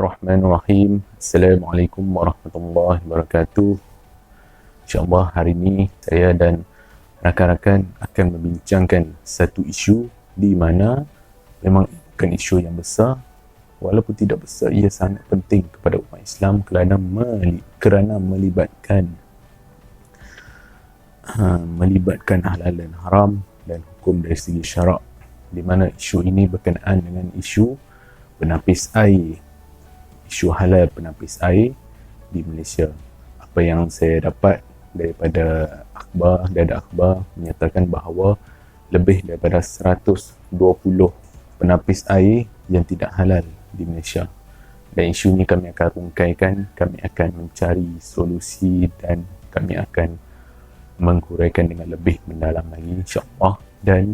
Bismillahirrahmanirrahim. Assalamualaikum warahmatullahi wabarakatuh. InsyaAllah hari ini saya dan rakan-rakan akan membincangkan satu isu di mana memang bukan isu yang besar, walaupun tidak besar, ia sangat penting kepada umat Islam kerana melibatkan halal dan haram dan hukum dari segi syarak, di mana isu ini berkenaan dengan isu penapis air, isu halal penapis air di Malaysia. Apa yang saya dapat daripada data akhbar menyatakan bahawa lebih daripada 120 penapis air yang tidak halal di Malaysia. Dan isu ini kami akan rungkaikan, kami akan mencari solusi dan kami akan menguraikan dengan lebih mendalam lagi insya-Allah. Dan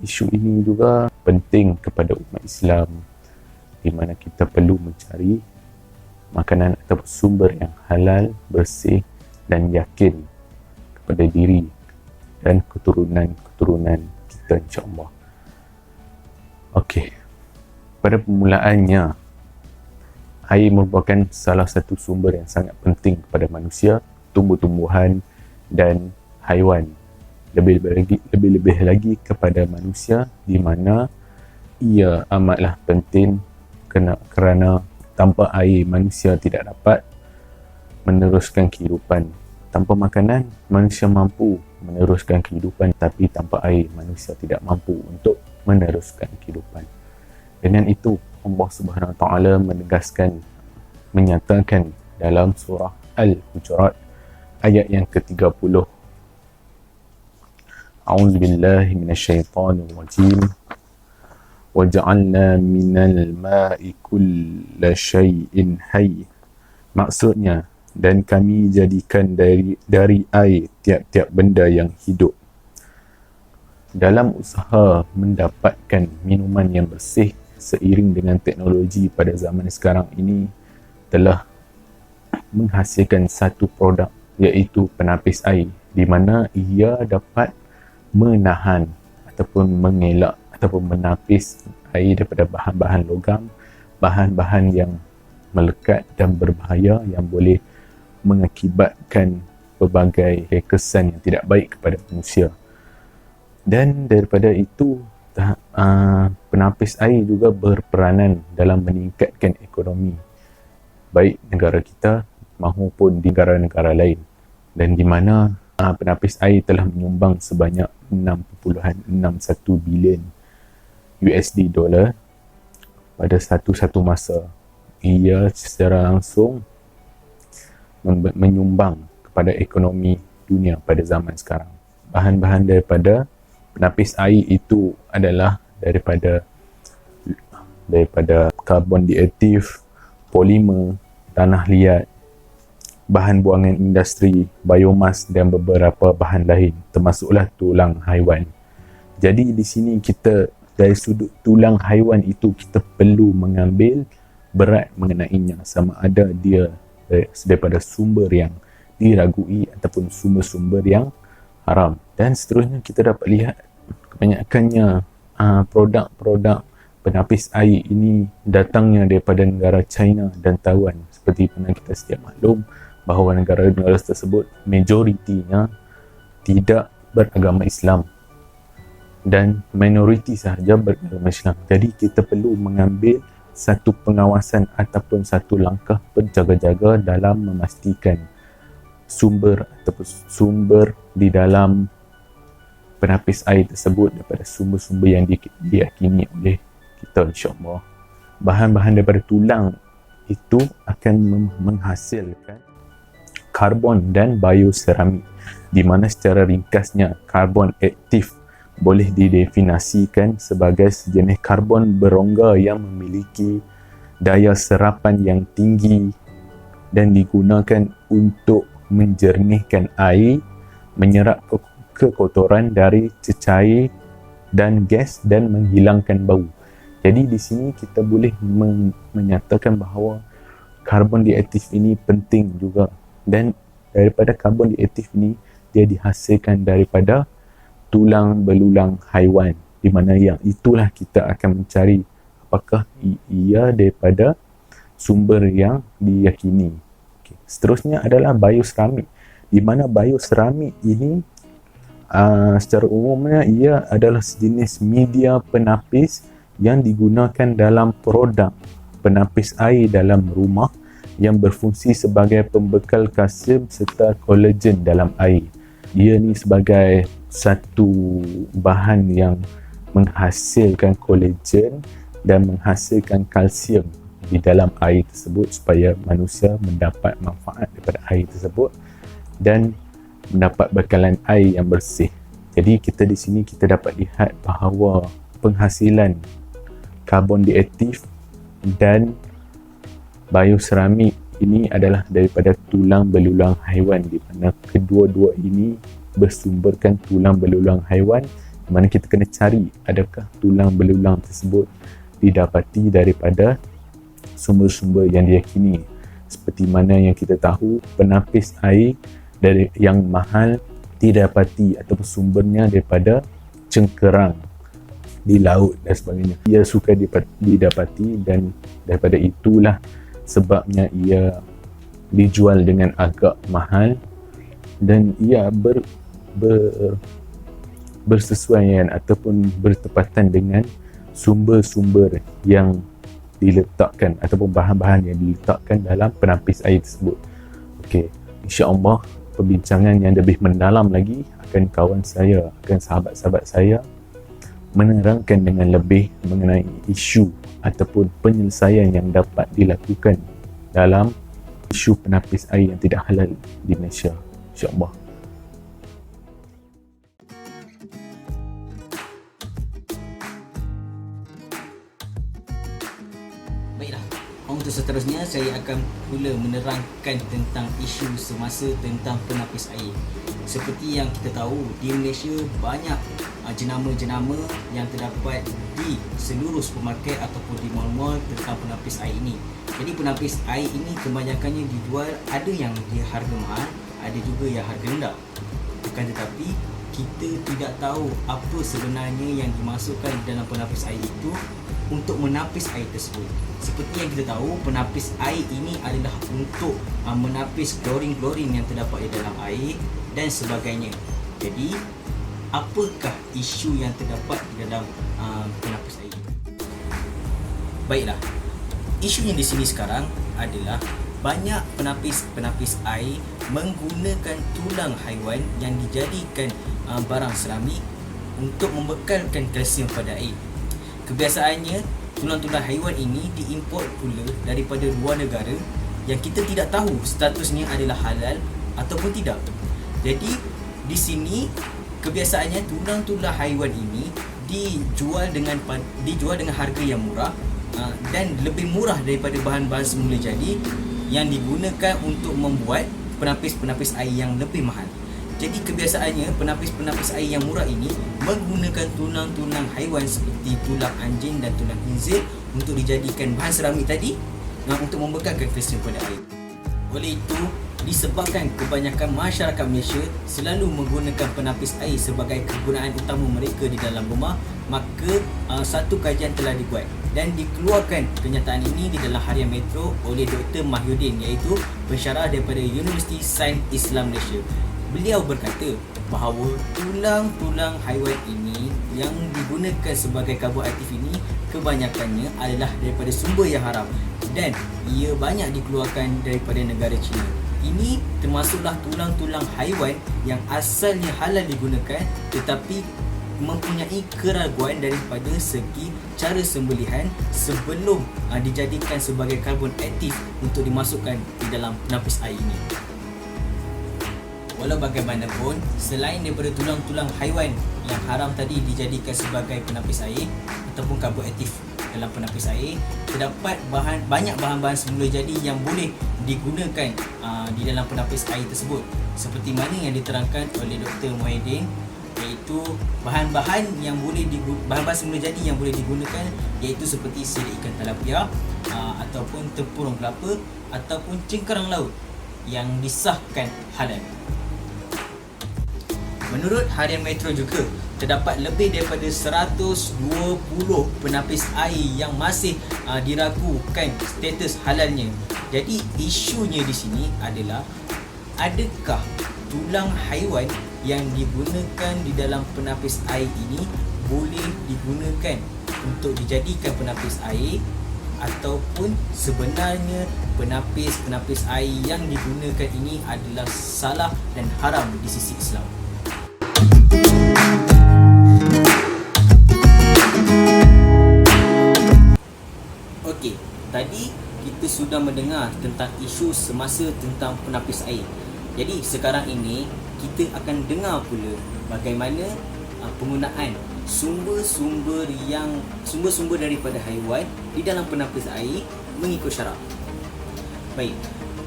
isu ini juga penting kepada umat Islam, di mana kita perlu mencari makanan atau sumber yang halal, bersih dan yakin kepada diri dan keturunan kita insya-Allah. Okey. Pada permulaannya, air merupakan salah satu sumber yang sangat penting kepada manusia, tumbuh-tumbuhan dan haiwan. Lebih-lebih lagi kepada manusia, di mana ia amatlah penting kerana tanpa air manusia tidak dapat meneruskan kehidupan. Tanpa makanan manusia mampu meneruskan kehidupan, tapi tanpa air manusia tidak mampu untuk meneruskan kehidupan. Dengan itu Allah Subhanahu Wa Taala menyatakan dalam surah Al-Hujurat ayat yang ke-30, A'udzubillahi minasyaitonirrajim. وَجَعَلْنَا مِنَ الْمَاءِ كُلَّ شَيْءٍ حَيٍّ. Maksudnya, dan kami jadikan dari air tiap-tiap benda yang hidup. Dalam usaha mendapatkan minuman yang bersih seiring dengan teknologi pada zaman sekarang ini telah menghasilkan satu produk, iaitu penapis air, di mana ia dapat menahan ataupun mengelak ataupun menapis air daripada bahan-bahan logam, bahan-bahan yang melekat dan berbahaya yang boleh mengakibatkan pelbagai kesan yang tidak baik kepada manusia. Dan daripada itu, penapis air juga berperanan dalam meningkatkan ekonomi baik negara kita maupun di negara-negara lain, dan di mana penapis air telah menyumbang sebanyak 6.61 bilion USD dolar pada satu masa. Ia secara langsung menyumbang kepada ekonomi dunia pada zaman sekarang. Bahan-bahan daripada penapis air itu adalah daripada karbon diaktif, polimer, tanah liat, bahan buangan industri, biomas dan beberapa bahan lain, termasuklah tulang haiwan. Jadi di sini kita dari sudut tulang haiwan itu kita perlu mengambil berat mengenainya, sama ada dia daripada sumber yang diragui ataupun sumber-sumber yang haram. Dan seterusnya kita dapat lihat kebanyakannya produk-produk penapis air ini datangnya daripada negara China dan Taiwan. Seperti mana kita setiap maklum bahawa negara-negara tersebut majoritinya tidak beragama Islam dan minoriti sahaja beragama Islam. Jadi kita perlu mengambil satu pengawasan ataupun satu langkah berjaga-jaga dalam memastikan sumber di dalam penapis air tersebut daripada sumber-sumber yang diyakini oleh kita insya-Allah. Bahan-bahan daripada tulang itu akan menghasilkan karbon dan bioseramik, di mana secara ringkasnya karbon aktif boleh didefinisikan sebagai sejenis karbon berongga yang memiliki daya serapan yang tinggi dan digunakan untuk menjernihkan air, menyerap kekotoran dari cecair dan gas dan menghilangkan bau. Jadi di sini kita boleh menyatakan bahawa karbon diaktif ini penting juga, dan daripada karbon diaktif ini dia dihasilkan daripada tulang belulang haiwan, di mana yang itulah kita akan mencari apakah ia daripada sumber yang diyakini. Okay. Seterusnya adalah bioseramik, di mana bioseramik ini secara umumnya ia adalah sejenis media penapis yang digunakan dalam produk penapis air dalam rumah yang berfungsi sebagai pembekal kalsium serta kolagen dalam air. Ia ni sebagai satu bahan yang menghasilkan kolagen dan menghasilkan kalsium di dalam air tersebut supaya manusia mendapat manfaat daripada air tersebut dan mendapat bekalan air yang bersih. Jadi kita di sini kita dapat lihat bahawa penghasilan karbon diaktif dan bioseramik ini adalah daripada tulang belulang haiwan, di mana kedua-dua ini bersumberkan tulang belulang haiwan, di mana kita kena cari adakah tulang belulang tersebut didapati daripada sumber-sumber yang diyakini. Seperti mana yang kita tahu, penapis air dari yang mahal didapati ataupun sumbernya daripada cengkerang di laut dan sebagainya. Ia suka didapati dan daripada itulah sebabnya ia dijual dengan agak mahal dan ia bersesuaian ataupun bertepatan dengan sumber-sumber yang diletakkan ataupun bahan-bahan yang diletakkan dalam penapis air tersebut. Okey, insya-Allah perbincangan yang lebih mendalam lagi akan kawan saya, akan sahabat-sahabat saya menerangkan dengan lebih mengenai isu ataupun penyelesaian yang dapat dilakukan dalam isu penapis air yang tidak halal di Malaysia, insya-Allah. Baiklah, untuk seterusnya saya akan pula menerangkan tentang isu semasa tentang penapis air. Seperti yang kita tahu, di Malaysia banyak jenama-jenama yang terdapat di seluruh supermarket ataupun di mall-mall tentang penapis air ini. Jadi penapis air ini kebanyakannya dijual, ada yang di harga mahal, ada juga yang harga rendah. Akan tetapi kita tidak tahu apa sebenarnya yang dimasukkan di dalam penapis air itu untuk menapis air tersebut. Seperti yang kita tahu, penapis air ini adalah untuk menapis klorin-klorin yang terdapat di dalam air dan sebagainya. Jadi, apakah isu yang terdapat di dalam penapis air? Baiklah, isunya di sini sekarang adalah banyak penapis air menggunakan tulang haiwan yang dijadikan barang seramik untuk membekalkan kalsium pada air. Kebiasaannya, tulang-tulang haiwan ini diimport pula daripada luar negara yang kita tidak tahu statusnya adalah halal ataupun tidak. Jadi, di sini kebiasaannya tulang-tulang haiwan ini dijual dengan harga yang murah dan lebih murah daripada bahan-bahan semula jadi yang digunakan untuk membuat penapis-penapis air yang lebih mahal. Jadi kebiasaannya penapis-penapis air yang murah ini menggunakan tulang-tulang haiwan seperti tulang anjing dan tulang khinzir untuk dijadikan bahan seramik tadi untuk membekalkan kalsium pada air. Oleh itu, disebabkan kebanyakan masyarakat Malaysia selalu menggunakan penapis air sebagai kegunaan utama mereka di dalam rumah, maka satu kajian telah dibuat dan dikeluarkan kenyataan ini di dalam Harian Metro oleh Dr. Mahyudin, iaitu pensyarah daripada Universiti Sains Islam Malaysia. Beliau berkata bahawa tulang-tulang haiwan ini yang digunakan sebagai karbohidrat ini kebanyakannya adalah daripada sumber yang haram dan ia banyak dikeluarkan daripada negara China. Ini termasuklah tulang-tulang haiwan yang asalnya halal digunakan tetapi mempunyai keraguan daripada segi cara sembelihan sebelum dijadikan sebagai karbon aktif untuk dimasukkan di dalam penapis air ini. Walau bagaimanapun, selain daripada tulang-tulang haiwan yang haram tadi dijadikan sebagai penapis air ataupun karbon aktif dalam penapis air, terdapat banyak bahan-bahan semula jadi yang boleh digunakan di dalam penapis air tersebut. Seperti mana yang diterangkan oleh Dr. Muhyiddin, iaitu bahan-bahan semula jadi yang boleh digunakan iaitu seperti sirih ikan tilapia ataupun tempurung kelapa ataupun cengkerang laut yang disahkan halal. Menurut Harian Metro juga, terdapat lebih daripada 120 penapis air yang masih diragukan status halalnya. Jadi isunya di sini adalah, adakah tulang haiwan yang digunakan di dalam penapis air ini boleh digunakan untuk dijadikan penapis air, ataupun sebenarnya penapis air yang digunakan ini adalah salah dan haram di sisi Islam. Okey, tadi kita sudah mendengar tentang isu semasa tentang penapis air. Jadi sekarang ini kita akan dengar pula bagaimana penggunaan sumber-sumber daripada haiwan di dalam penapis air mengikut syarak. Baik,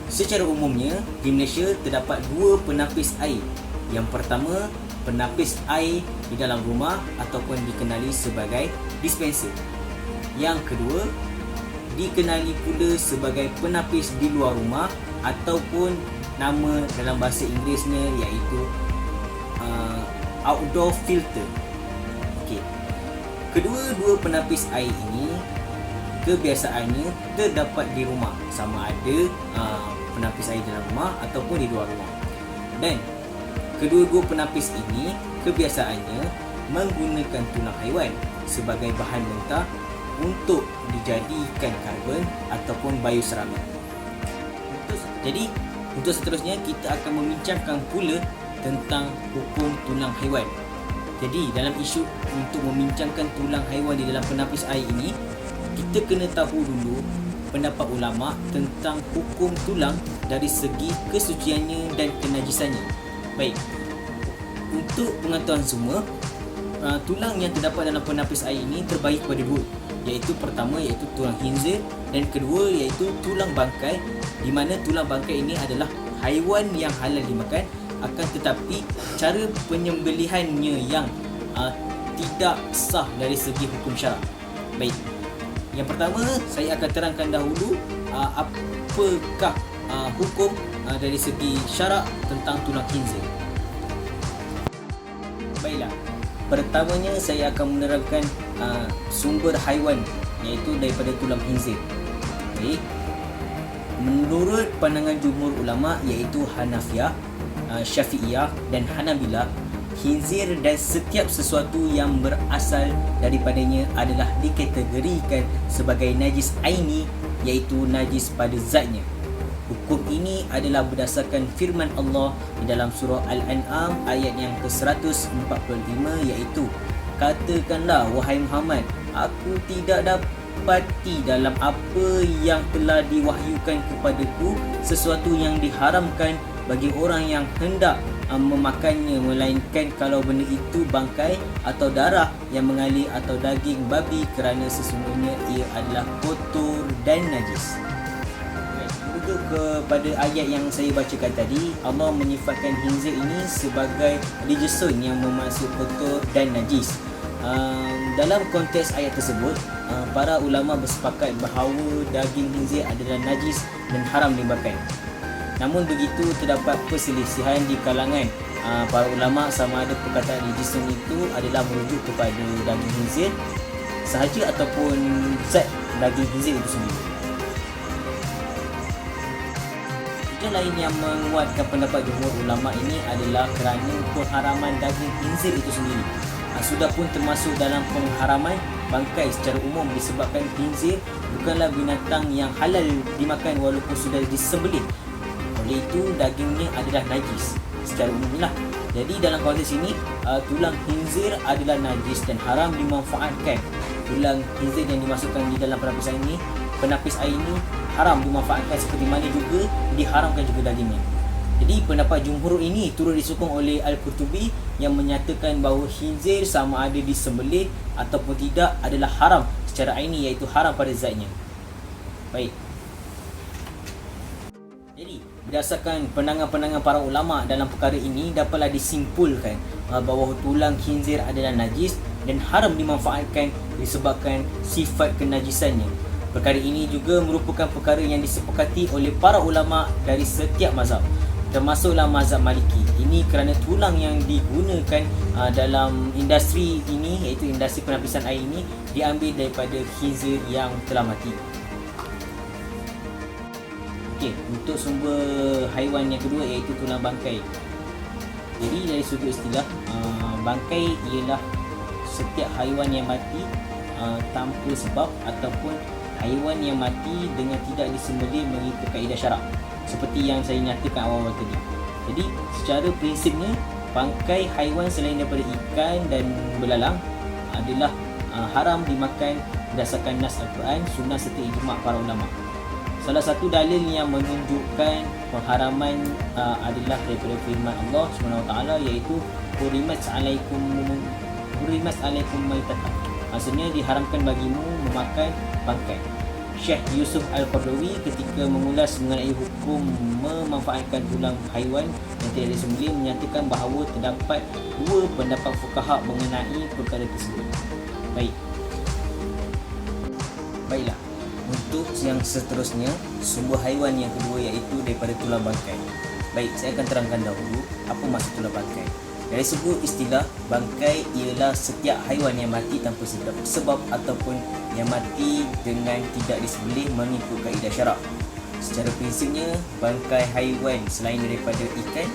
secara umumnya di Malaysia terdapat dua penapis air. Yang pertama, penapis air di dalam rumah ataupun dikenali sebagai dispenser. Yang kedua, dikenali pula sebagai penapis di luar rumah ataupun nama dalam bahasa Inggerisnya iaitu outdoor filter. Okey. Kedua-dua penapis air ini kebiasaannya terdapat di rumah, sama ada penapis air dalam rumah ataupun di luar rumah. Dan kedua-dua penapis ini kebiasaannya menggunakan tulang haiwan sebagai bahan mentah untuk dijadikan karbon ataupun bioseramik. Jadi untuk seterusnya kita akan membincangkan pula tentang hukum tulang haiwan. Jadi dalam isu untuk membincangkan tulang haiwan di dalam penapis air ini, kita kena tahu dulu pendapat ulama tentang hukum tulang dari segi kesuciannya dan kenajisannya. Baik, untuk pengetahuan semua, tulang yang terdapat dalam penapis air ini terbagi kepada dua, iaitu pertama iaitu tulang khinzir dan kedua iaitu tulang bangkai, di mana tulang bangkai ini adalah haiwan yang halal dimakan, akan tetapi cara penyembelihannya yang tidak sah dari segi hukum syarak. Baik, yang pertama saya akan terangkan dahulu apakah hukum dari segi syarak tentang tulang khinzir. Baiklah, pertamanya saya akan menerangkan sumber haiwan iaitu daripada tulang khinzir. Baik, menurut pandangan jumhur ulama iaitu Hanafiyah, Syafi'iyah dan Hanabilah, khinzir dan setiap sesuatu yang berasal daripadanya adalah dikategorikan sebagai najis aini, iaitu najis pada zatnya. Hukum ini adalah berdasarkan firman Allah di dalam surah Al-An'am ayat yang ke-145, iaitu, katakanlah wahai Muhammad, aku tidak dapati dalam apa yang telah diwahyukan kepadaku sesuatu yang diharamkan bagi orang yang hendak memakannya, melainkan kalau benda itu bangkai atau darah yang mengalir atau daging babi, kerana sesungguhnya ia adalah kotor dan najis. Merujuk kepada ayat yang saya bacakan tadi, Allah menyifatkan khinzir ini sebagai rijesun yang bermaksud kotor dan najis. Dalam konteks ayat tersebut, para ulama bersepakat bahawa daging khinzir adalah najis dan haram dimakan. Namun begitu, terdapat perselisihan di kalangan para ulama sama ada perkataan rijesun itu adalah merujuk kepada daging khinzir sahaja ataupun zat daging khinzir itu sendiri. Yang lain yang menguatkan pendapat jumhur ulama ini adalah kerana pengharaman daging khinzir itu sendiri sudah pun termasuk dalam pengharaman bangkai secara umum, disebabkan khinzir bukanlah binatang yang halal dimakan walaupun sudah disembelih. Oleh itu dagingnya adalah najis secara umumlah. Jadi dalam konteks ini tulang khinzir adalah najis dan haram dimanfaatkan. Tulang khinzir yang dimasukkan di dalam penapis air ini haram dimanfaatkan, seperti mana juga diharamkan juga dagingnya. Jadi pendapat jumhur ini turut disokong oleh Al-Qurtubi yang menyatakan bahawa khinzir sama ada disembelih ataupun tidak adalah haram secara aini, iaitu haram pada zatnya. Baik. Jadi berdasarkan pandangan-pandangan para ulama dalam perkara ini, dapatlah disimpulkan bahawa tulang khinzir adalah najis dan haram dimanfaatkan disebabkan sifat kenajisannya. Perkara ini juga merupakan perkara yang disepakati oleh para ulama dari setiap mazhab. termasuklah mazhab Maliki. Ini kerana tulang yang digunakan dalam industri ini, iaitu industri penapisan air ini, diambil daripada khinzir yang telah mati. Okey, untuk sumber haiwan yang kedua iaitu tulang bangkai. Jadi dari sudut istilah, bangkai ialah setiap haiwan yang mati tanpa sebab ataupun haiwan yang mati dengan tidak disembelih mengikut kaedah syarak, seperti yang saya nyatakan awal-awal tadi. Jadi secara prinsipnya, bangkai haiwan selain daripada ikan dan belalang adalah haram dimakan berdasarkan nas Al-Quran, sunnah serta ijma' para ulama. Salah satu dalil yang menunjukkan pengharaman adalah daripada firman Allah SWT, iaitu hurimat alaikum maitatan. Maksudnya diharamkan bagimu memakan bangkai. Syekh Yusuf Al-Qardawi ketika mengulas mengenai hukum memanfaatkan tulang haiwan yang tidak disembelih menyatakan bahawa terdapat dua pendapat fuqaha mengenai perkara tersebut. Baiklah, untuk yang seterusnya, sumber haiwan yang kedua iaitu daripada tulang bangkai. Baik, saya akan terangkan dahulu apa maksud tulang bangkai. Dari segi istilah, bangkai ialah setiap haiwan yang mati tanpa sebab ataupun yang mati dengan tidak disembelih mengikut kaedah syarak. Secara prinsipnya, bangkai haiwan selain daripada ikan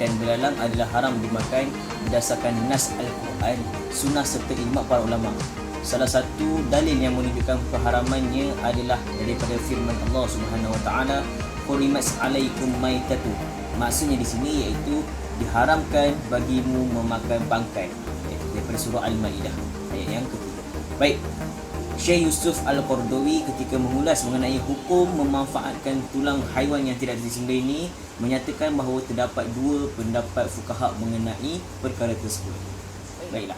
dan belalang adalah haram dimakan berdasarkan nas Al-Quran, sunnah serta ijma' para ulama. Salah satu dalil yang menunjukkan keharamannya adalah daripada firman Allah Subhanahu Wa Taala, "Hurimat alaikum maitatu." Maksudnya di sini iaitu diharamkan bagimu memakan bangkai, daripada surah Al-Maidah ayat yang ketiga. Baik, Syekh Yusuf Al-Qardawi ketika mengulas mengenai hukum memanfaatkan tulang haiwan yang tidak disembelih ini menyatakan bahawa terdapat dua pendapat fuqaha mengenai perkara tersebut. Baiklah,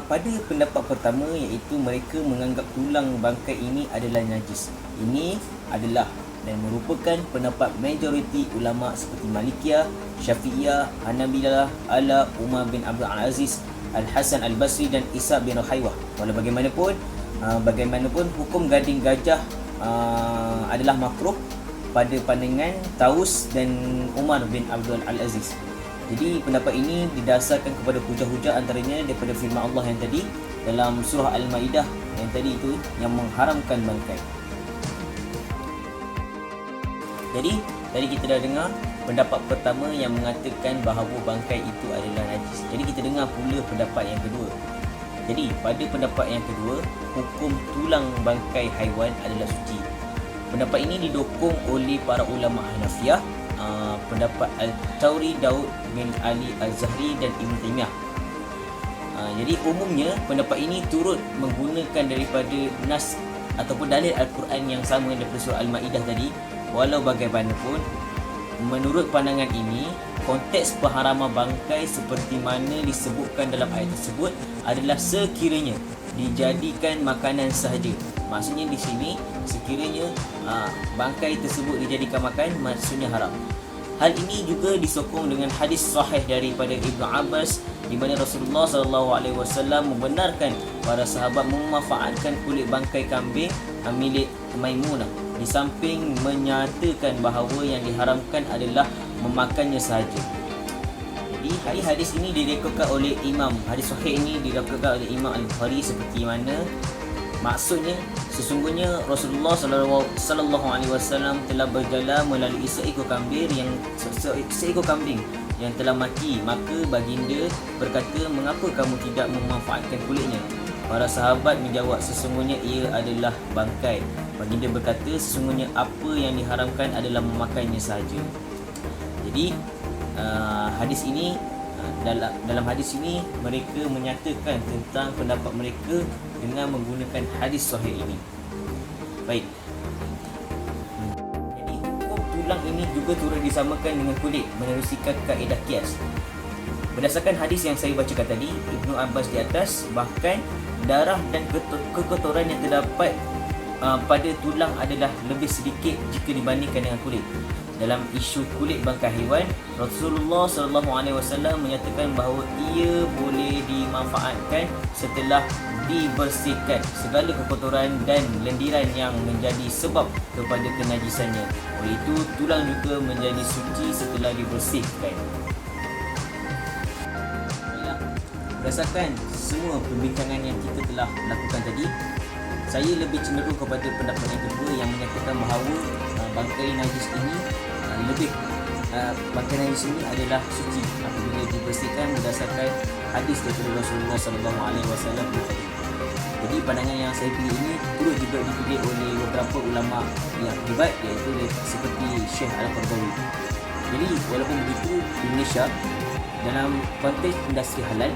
pada pendapat pertama iaitu mereka menganggap tulang bangkai ini adalah najis. Ini adalah dan merupakan pendapat majoriti ulama seperti Malikiyah, Syafi'iyah, Hanabilah, Ala, Umar bin Abdul Aziz, Al-Hasan Al-Basri dan Isa bin Ruhaywah. Walau bagaimanapun hukum gading gajah adalah makruh pada pandangan Taus dan Umar bin Abdul Aziz. Jadi pendapat ini didasarkan kepada hujah-hujah antaranya daripada firman Allah yang tadi dalam surah Al-Maidah yang tadi itu yang mengharamkan bangkai. Jadi tadi kita dah dengar pendapat pertama yang mengatakan bahawa bangkai itu adalah najis. Jadi kita dengar pula pendapat yang kedua. Jadi pada pendapat yang kedua, hukum tulang bangkai haiwan adalah suci. Pendapat ini didukung oleh para ulama Hanafiyah, pendapat Al-Tawri, Daud bin Ali Al-Zahri dan Ibn Taymiyah. Jadi umumnya pendapat ini turut menggunakan daripada nas ataupun dalil Al-Quran yang sama daripada surah Al-Maidah tadi. Walau bagaimanapun, menurut pandangan ini, konteks pengharaman bangkai seperti mana disebutkan dalam ayat tersebut adalah sekiranya dijadikan makanan sahaja. Maksudnya di sini sekiranya bangkai tersebut dijadikan makan, maksudnya haram. Hal ini juga disokong dengan hadis sahih daripada Ibnu Abbas di mana Rasulullah SAW membenarkan para sahabat memanfaatkan kulit bangkai kambing milik Maimunah, di samping menyatakan bahawa yang diharamkan adalah memakannya sahaja. Jadi hadis ini direkodkan oleh hadis sahih ini direkodkan oleh Imam Al-Bukhari seperti mana maksudnya sesungguhnya Rasulullah SAW telah berjalan melalui seekor kambing yang telah mati, maka baginda berkata, "Mengapa kamu tidak memanfaatkan kulitnya?" Para sahabat menjawab, "Sesungguhnya ia adalah bangkai." Baginda berkata, "Sesungguhnya apa yang diharamkan adalah memakannya sahaja." Jadi hadis ini dalam hadis ini mereka menyatakan tentang pendapat mereka dengan menggunakan hadis sahih ini. Baik. Jadi hukum tulang ini juga turut disamakan dengan kulit menerusikan kaedah qiyas. Berdasarkan hadis yang saya bacakan tadi, Ibnu Abbas di atas, bahkan darah dan kekotoran yang terdapat pada tulang adalah lebih sedikit jika dibandingkan dengan kulit. dalam isu kulit bangkai haiwan, Rasulullah SAW menyatakan bahawa ia boleh dimanfaatkan setelah dibersihkan segala kekotoran dan lendiran yang menjadi sebab kepada kenajisannya. Oleh itu, tulang juga menjadi suci setelah dibersihkan. Berdasarkan semua perbincangan yang kita telah lakukan tadi, saya lebih cenderung kepada pendapat yang kedua yang menyatakan bahawa bangkai najis ini bangkai najis ini adalah suci apabila dibersihkan berdasarkan hadis daripada Rasulullah SAW tadi. Jadi pandangan yang saya pilih ini turut juga dipilih oleh beberapa ulama yang hebat, iaitu seperti Syekh Al-Qardawi. Jadi walaupun begitu, di Malaysia dalam konteks industri halal,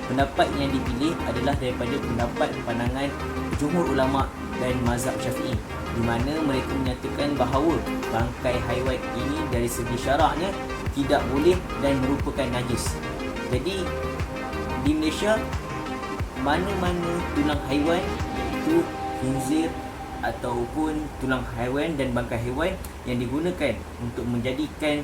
pendapat yang dipilih adalah daripada pendapat pandangan jumhur ulama dan mazhab Syafi'i, di mana mereka menyatakan bahawa bangkai haiwan ini dari segi syaraknya tidak boleh dan merupakan najis. Jadi di Malaysia, mana-mana tulang haiwan, iaitu khinzir ataupun tulang haiwan dan bangkai haiwan yang digunakan untuk menjadikan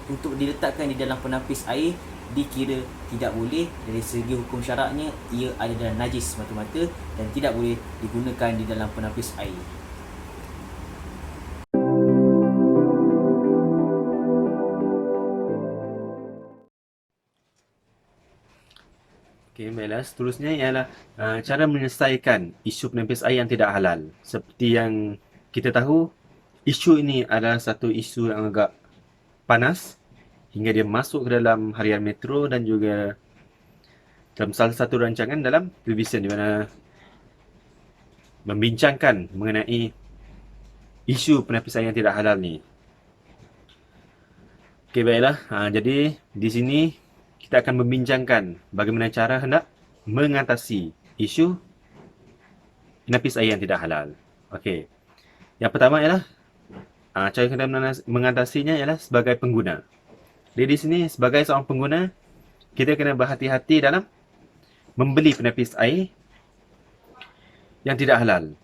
untuk diletakkan di dalam penapis air, dikira tidak boleh. Dari segi hukum syaraknya, ia adalah najis semata-mata dan tidak boleh digunakan di dalam penapis air. Okey, baiklah. Seterusnya ialah cara menyelesaikan isu penapis air yang tidak halal. Seperti yang kita tahu, isu ini adalah satu isu yang agak panas hingga dia masuk ke dalam harian Metro dan juga dalam salah satu rancangan dalam televisyen di mana membincangkan mengenai isu penapis air yang tidak halal ni. Okey, baiklah. Jadi di sini kita akan membincangkan bagaimana cara hendak mengatasi isu penapis air yang tidak halal. Okey. Yang pertama ialah cara kita mengatasinya ialah sebagai pengguna. Jadi di sini sebagai seorang pengguna, kita kena berhati-hati dalam membeli penapis air yang tidak halal.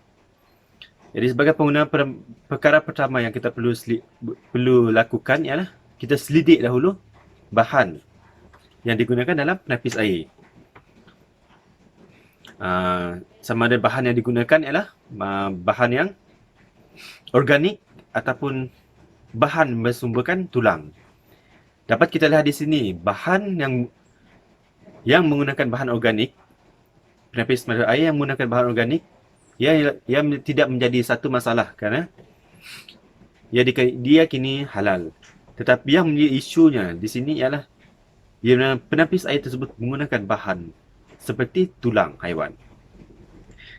Jadi sebagai pengguna, perkara pertama yang kita perlu lakukan ialah kita selidik dahulu bahan yang digunakan dalam penapis air. Sama ada bahan yang digunakan ialah bahan yang organik ataupun bahan bersumberkan tulang. Dapat kita lihat di sini bahan yang menggunakan bahan organik, penapis mata air yang menggunakan bahan organik, ia tidak menjadi satu masalah kerana dia kini halal. Tetapi yang menjadi isunya di sini ialah penapis air tersebut menggunakan bahan seperti tulang haiwan.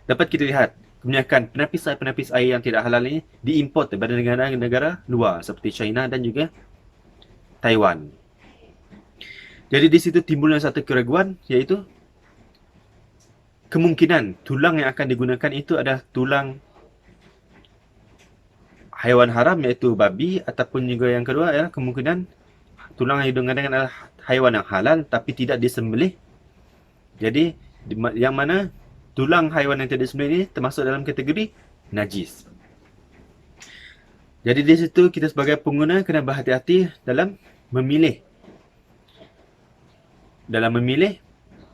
Dapat kita lihat kebanyakan penapis air yang tidak halal ini diimport daripada negara-negara luar seperti China dan juga Taiwan. Jadi di situ timbulnya satu keraguan, iaitu kemungkinan tulang yang akan digunakan itu adalah tulang haiwan haram, iaitu babi, ataupun juga yang kedua ialah kemungkinan tulang yang digunakan adalah haiwan yang halal tapi tidak disembelih. Jadi yang mana tulang haiwan yang tidak disembelih ini termasuk dalam kategori najis. Jadi di situ kita sebagai pengguna kena berhati-hati dalam memilih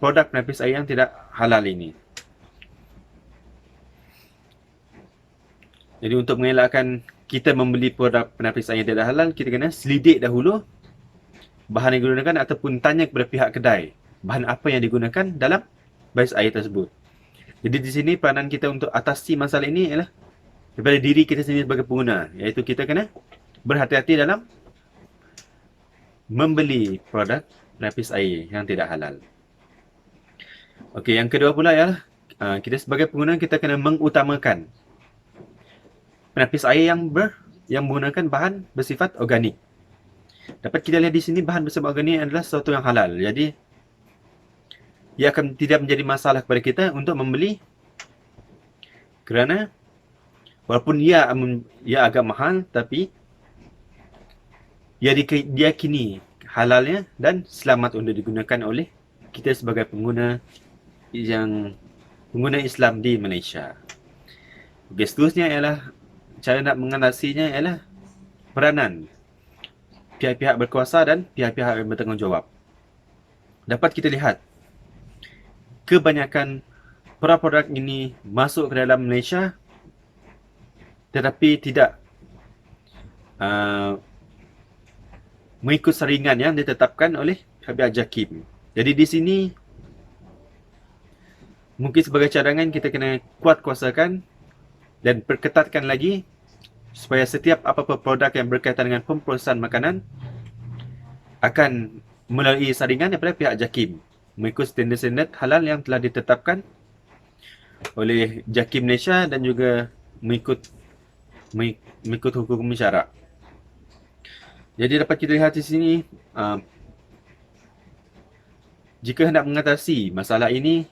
produk penapis air yang tidak halal ini. Jadi untuk mengelakkan kita membeli produk penapis air yang tidak halal, kita kena selidik dahulu bahan yang digunakan ataupun tanya kepada pihak kedai bahan apa yang digunakan dalam bais air tersebut. Jadi di sini peranan kita untuk atasi masalah ini ialah daripada diri kita sendiri sebagai pengguna, iaitu kita kena berhati-hati dalam membeli produk penapis air yang tidak halal. Okey, yang kedua pula ialah kita sebagai pengguna kita kena mengutamakan penapis air yang menggunakan bahan bersifat organik. Dapat kita lihat di sini bahan bersifat organik adalah sesuatu yang halal. Jadi ia akan tidak menjadi masalah kepada kita untuk membeli, kerana walaupun ia agak mahal tapi ia diyakini halalnya dan selamat untuk digunakan oleh kita sebagai pengguna Islam di Malaysia. Okey, seterusnya ialah cara nak mengatasinya ialah peranan pihak-pihak berkuasa dan pihak-pihak yang bertanggungjawab. Dapat kita lihat kebanyakan produk ini masuk ke dalam Malaysia tetapi tidak mengikut saringan yang ditetapkan oleh pihak JAKIM. Jadi di sini mungkin sebagai cadangan kita kena kuat kuasakan dan perketatkan lagi supaya setiap apa-apa produk yang berkaitan dengan pemprosesan makanan akan melalui saringan daripada pihak JAKIM mengikut standard-standard halal yang telah ditetapkan oleh JAKIM Malaysia dan juga mengikut hukum syarak. Jadi dapat kita lihat di sini jika hendak mengatasi masalah ini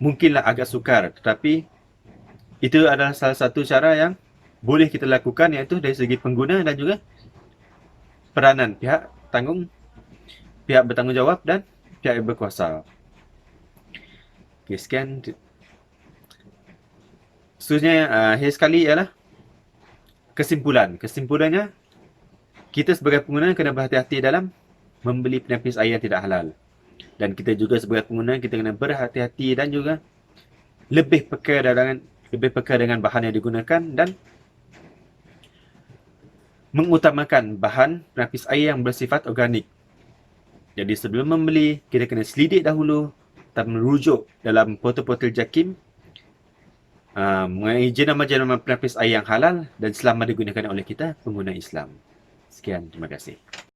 mungkinlah agak sukar, tetapi itu adalah salah satu cara yang boleh kita lakukan, iaitu dari segi pengguna dan juga peranan pihak bertanggungjawab dan pihak yang berkuasa. Okey, sekian. Seterusnya, akhir sekali ialah kesimpulan. Kesimpulannya, kita sebagai pengguna kena berhati-hati dalam membeli penapis air yang tidak halal. Dan kita juga sebagai pengguna, kita kena berhati-hati dan juga lebih peka dengan bahan yang digunakan dan mengutamakan bahan penapis air yang bersifat organik. Jadi sebelum membeli, kita kena selidik dahulu dan merujuk dalam portal-portal JAKIM mengenai jenama-jenama penapis air yang halal dan selamat digunakan oleh kita pengguna Islam. Sekian, terima kasih.